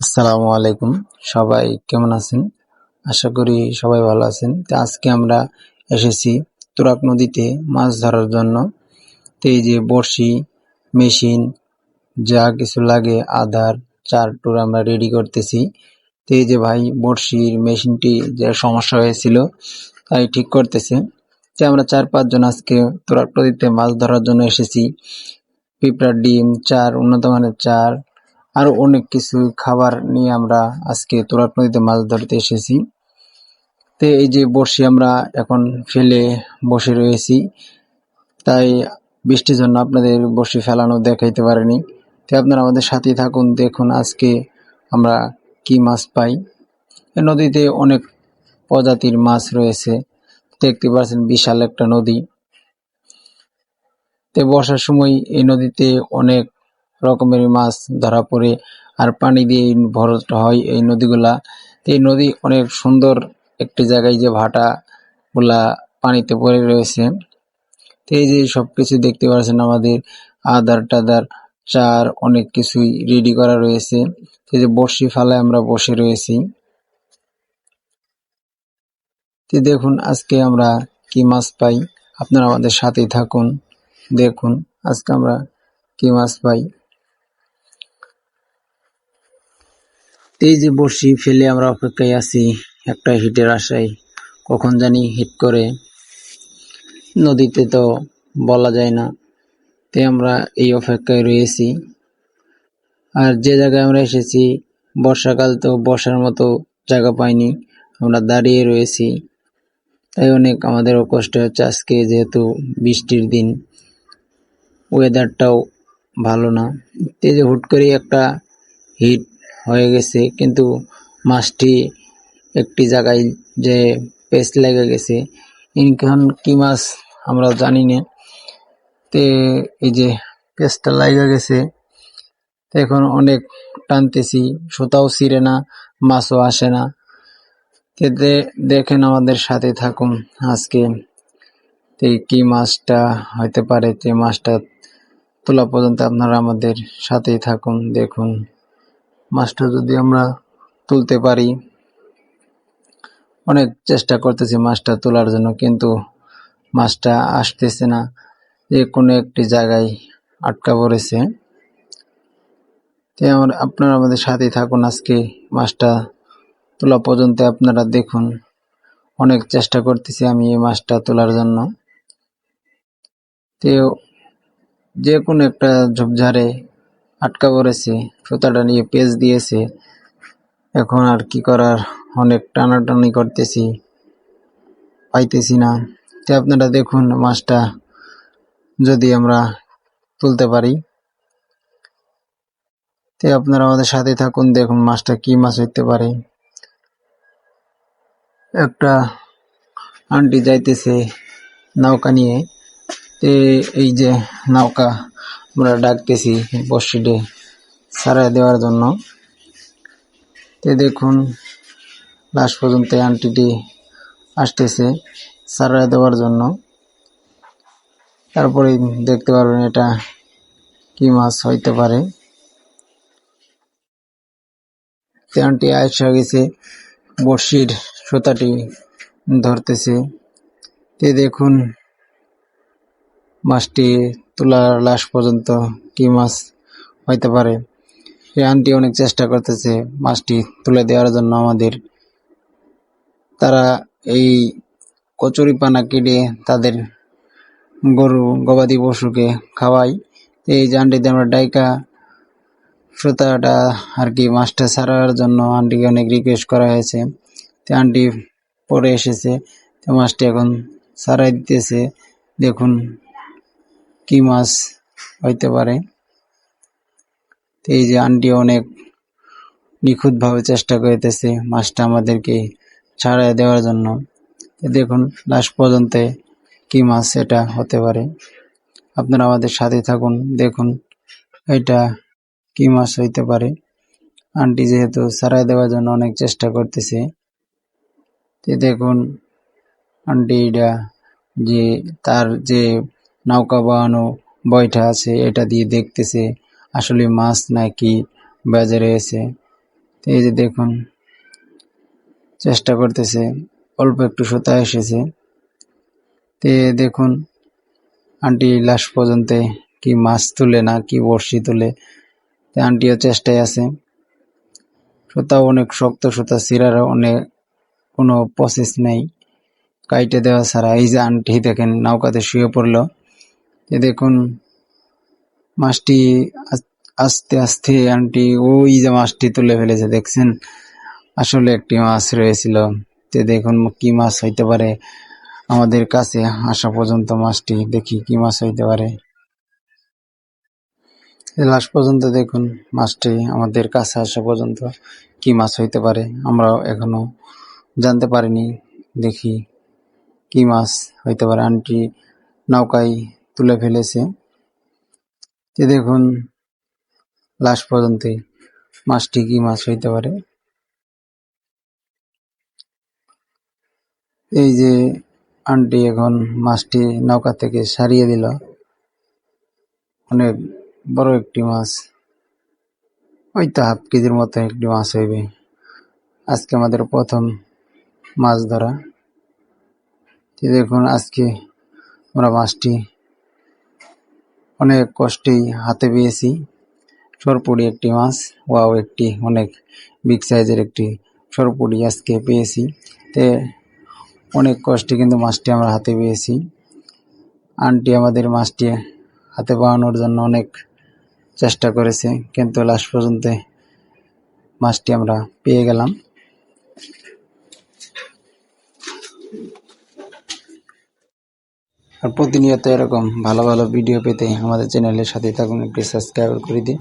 আসসালামু আলাইকুম। সবাই কেমন আছেন? আশা করি সবাই ভালো আছেন। তো আজকে আমরা এসেছি তুরাগ নদীতে মাছ ধরার জন্য। তো এই যে বড়শি, মেশিন, যা কিছু লাগে, আধার, চার টুর আমরা রেডি করতেছি। তো এই যে ভাই বড়শির মেশিনটি যে সমস্যা হয়েছিল তাই ঠিক করতেছে। তো আমরা 4-5 জন আজকে তুরাগ নদীতে মাছ ধরার জন্য এসেছি। পিঁপড়ার ডিম, চার, উন্নত মানের চার, আরো অনেক কিছু খাবার নিয়ে আমরা আজকে তুরাগ নদীতে মাছ ধরতে এসেছি। তো এই যে বড়শি আমরা এখন ফেলে বসে রয়েছি, তাই বৃষ্টির জন্য আপনাদের বড়শি ফেলানো দেখাইতে পারিনি। তো আপনারা আমাদের সাথে থাকুন, দেখুন আজকে আমরা কি মাছ পাই। এই নদীতে অনেক প্রজাতির মাছ রয়েছে, দেখতে পাচ্ছেন বিশাল একটা নদী। তো বর্ষার সময় এই নদীতে অনেক রকমের মাছ ধরা পড়ে, আর পানি দিয়ে ভরাট হয় এই নদীগুলা। তো এই নদী অনেক সুন্দর একটি জায়গায়, যে ভাটা গুলা পানিতে পড়ে রয়েছে। তো এই যে সবকিছু দেখতে পাচ্ছেন, আমাদের আধার টাধার, চার, অনেক কিছুই রেডি করা রয়েছে। এই যে বড়শি ফালায় আমরা বসে রয়েছি। তো দেখুন আজকে আমরা কি মাছ পাই, আপনারা আমাদের সাথেই থাকুন, দেখুন আজকে আমরা কি মাছ পাই। এই যে বড়শি ফেলে আমরা অপেক্ষায় আছি একটা হিটের আশায়, কখন জানি হিট করে। নদীতে তো বলা যায় না, তাই আমরা এই অপেক্ষায় রয়েছি। আর যে জায়গায় আমরা এসেছি, বর্ষাকাল, তো বসার মতো জায়গা পাইনি, আমরা দাঁড়িয়ে রয়েছি। তাই অনেক আমাদেরও কষ্ট হচ্ছে আজকে, যেহেতু বৃষ্টির দিন, ওয়েদারটাও ভালো না। এই যে হুট করে একটা হিট হয়ে গেছে, কিন্তু মাছটি একটি জায়গায় যে পেস্ট লেগে গেছে। এখন কি মাছ আমরা জানি না। তে এই যে পেস্টটা লেগে গেছে, তো এখন অনেক টানতেছি, সুতাও ছিঁড়ে না, মাছও আসে না। তে দেখেন, আমাদের সাথে থাকুন আজকে। তে কি মাছটা হইতে পারে, তে মাছটা তোলা পর্যন্ত আপনারা আমাদের সাথেই থাকুন, দেখুন মাছটা যদি আমরা তুলতে পারি। অনেক চেষ্টা করতেছি মাছটা তোলার জন্য, কিন্তু মাছটা আসতেছে না, যে কোনো একটি জায়গায় আটকা পড়েছে। তাই আপনারা আমাদের সাথেই থাকুন আজকে মাছটা তোলা পর্যন্ত, আপনারা দেখুন। অনেক চেষ্টা করতেছি আমি এই মাছটা তোলার জন্য। তো যে কোনো একটা ঝোপঝাড়ে আটকা পড়েছে, সুতাটা নিয়ে পেঁচ দিয়েছে। এখন আর কি করার, অনেক টানাটানি করতেছি, পাইতেছি না। তো আপনারা দেখুন মাছটা যদি আমরা তুলতে পারি। তো আপনারা আমাদের সাথে থাকুন, দেখুন মাছটা কি মাছ হইতে পারে। একটা আন্টি যাইতেছে নৌকা নিয়ে। এই যে নৌকা আমরা ডাকতেছি বর্ষিডে ছাড়াই দেওয়ার জন্য। দেখুন লাস্ট পর্যন্ত আন্টিটি আসতেছে ছাড়াই দেওয়ার জন্য। তারপরে দেখতে পারবেন এটা কি মাছ হইতে পারে। আন্টি আয়সা গেছে, বড়শির সুতাটি ধরতেছে। দেখুন মাছটি তোলার লাস্ট পর্যন্ত কি মাছ হইতে পারে। এই আন্টি অনেক চেষ্টা করতেছে মাছটি তুলে দেওয়ার জন্য আমাদের। তারা এই কচুরি পানা কেটে তাদের গরু গবাদি পশুকে খাওয়াই। এই যে আন্টিতে আমরা ডাইকা সুতাটা আর কি মাছটা ছাড়ার জন্য আন্টিকে অনেক রিকোয়েস্ট করা হয়েছে। তো আন্টি পরে এসেছে, তো মাছটি এখন ছাড়াই দিতেছে। দেখুন কি মাছ হইতে পারে। এই যে আন্টি অনেক নিখুঁতভাবে চেষ্টা করিতেছে মাছটা আমাদেরকে ছাড়াই দেওয়ার জন্য। দেখুন লাস্ট পর্যন্ত কি মাছ এটা হতে পারে। আপনারা আমাদের সাথে থাকুন, দেখুন এটা কি মাছ হইতে পারে। আন্টি যেহেতু ছাড়াই দেওয়ার জন্য অনেক চেষ্টা করতেছে। দেখুন আন্টি এটা যে তার যে নৌকা বানানো বইটা আছে, এটা দিয়ে দেখতেছে আসলে মাছ নাকি বেজে রয়েছে। তো এই যে দেখুন চেষ্টা করতেছে, অল্প একটু সুতা এসেছে। তো দেখুন আন্টি লাস্ট পর্যন্ত কি মাছ তুলে না কি বড়শি তুলে, আন্টিও চেষ্টায় আছে। সুতা অনেক শক্ত, সুতা ছিঁড়ার অনেক কোনো প্রসেস নেই, কাইটে দেওয়া ছাড়া। এই যে আন্টি দেখেন নৌকাতে শুয়ে পড়লো। দেখুন মাছটি আস্তে আস্তে আন্টি ওই যে মাছটি তুলে ফেলেছে, দেখছেন আসলে একটি মাছ রয়েছিল। তো দেখুন কি মাছ হইতে পারে, আমাদের কাছে আসা পর্যন্ত মাছটি দেখি কি মাছ হইতে পারে। লাস্ট পর্যন্ত দেখুন মাছটি আমাদের কাছে আসা পর্যন্ত কি মাছ হইতে পারে আমরা এখনো জানতে পারিনি। দেখি কি মাছ হইতে পারে। আন্টি নৌকায় তুলে ফেলেছে। দেখুন লাস্ট পর্যন্ত মাছটি কি মাছ হইতে পারে। এই যে আন্টি এখন মাছটি নৌকা থেকে সারিয়ে দিল। অনেক বড় একটি মাছ, হয়তো হাফ কেজির মতো একটি মাছ হইবে। আজকে আমাদের প্রথম মাছ ধরা। দেখুন আজকে আমরা মাছটি অনেক কষ্টেই হাতে পেয়েছি। সরপুরি একটি মাছ, ওয়াও, একটি অনেক বিগ সাইজের একটি সরপুরি আজকে পেয়েছি। তে অনেক কষ্টে কিন্তু মাছটি আমরা হাতে পেয়েছি। আন্টি আমাদের মাছটি হাতে পাওয়ানোর জন্য অনেক চেষ্টা করেছে, কিন্তু লাস্ট পর্যন্ত মাছটি আমরা পেয়ে গেলাম। আর প্রতিনিয়ত এরকম ভালো ভালো ভিডিও পেতে আমাদের চ্যানেলের সাথে থাকুন, একটি সাবস্ক্রাইব করে দিন।